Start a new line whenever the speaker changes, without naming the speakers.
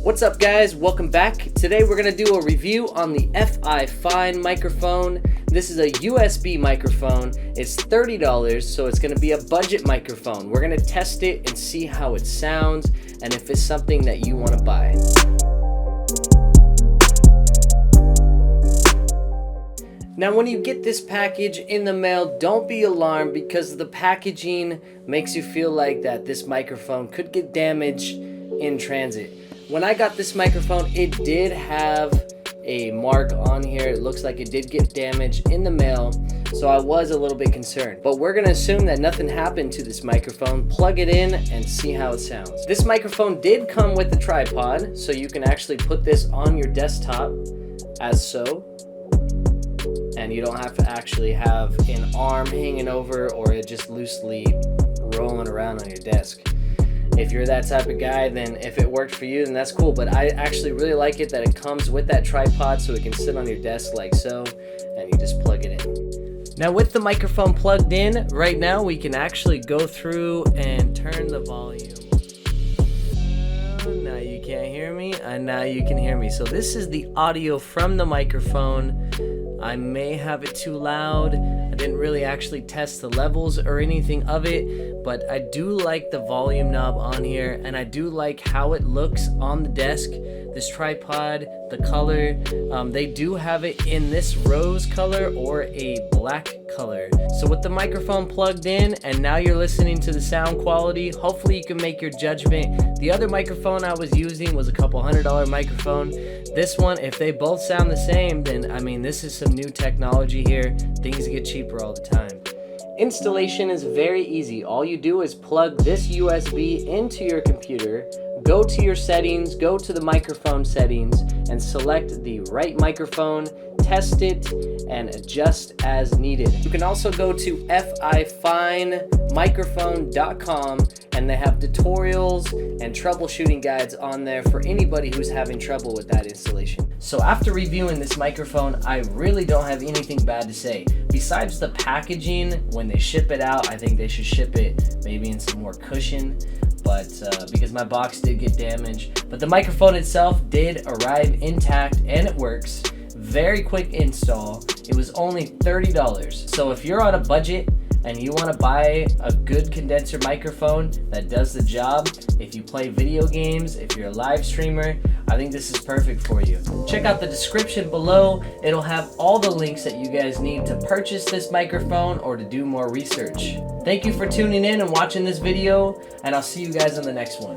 What's up guys, welcome back. Today we're going to do a review on the Fifine microphone. This is a USB microphone. It's $30, so it's going to be a budget microphone. We're going to test it and see how it sounds and if it's something that you want to buy. Now when you get this package in the mail, don't be alarmed because the packaging makes you feel like that this microphone could get damaged in transit. When I got this microphone, it did have a mark on here. It looks like it did get damaged in the mail, so I was a little bit concerned. But we're gonna assume that nothing happened to this microphone, plug it in, and see how it sounds. This microphone did come with a tripod, so you can actually put this on your desktop as so. And you don't have to actually have an arm hanging over or it just loosely rolling around on your desk. If you're that type of guy, then if it worked for you, then that's cool. But I actually really like it that it comes with that tripod so it can sit on your desk like so, and you just plug it in. Now with the microphone plugged in, right now we can actually go through and turn the volume. Now you can't hear me, and now you can hear me. So this is the audio from the microphone. I may have it too loud. I didn't really actually test the levels or anything of it, but I do like the volume knob on here, and I do like how it looks on the desk. This tripod, the color, they do have it in this rose color or a black color. So with the microphone plugged in and now you're listening to the sound quality, hopefully you can make your judgment. The other microphone I was using was a couple $100 microphone. This one, if they both sound the same, then I mean, this is some new technology here. Things get cheaper all the time. Installation is very easy. All you do is plug this USB into your computer, go to your settings, go to the microphone settings, and select the right microphone, test it, and adjust as needed. You can also go to fifinemicrophone.com, and they have tutorials and troubleshooting guides on there for anybody who's having trouble with that installation. So after reviewing this microphone, I really don't have anything bad to say. Besides the packaging, when they ship it out, I think they should ship it maybe in some more cushion. But because my box did get damaged. But the microphone itself did arrive intact and it works. Very quick install. It was only $30. So if you're on a budget and you want to buy a good condenser microphone that does the job, if you play video games, if you're a live streamer, I think this is perfect for you. Check out the description below. It'll have all the links that you guys need to purchase this microphone or to do more research. Thank you for tuning in and watching this video, and I'll see you guys in the next one.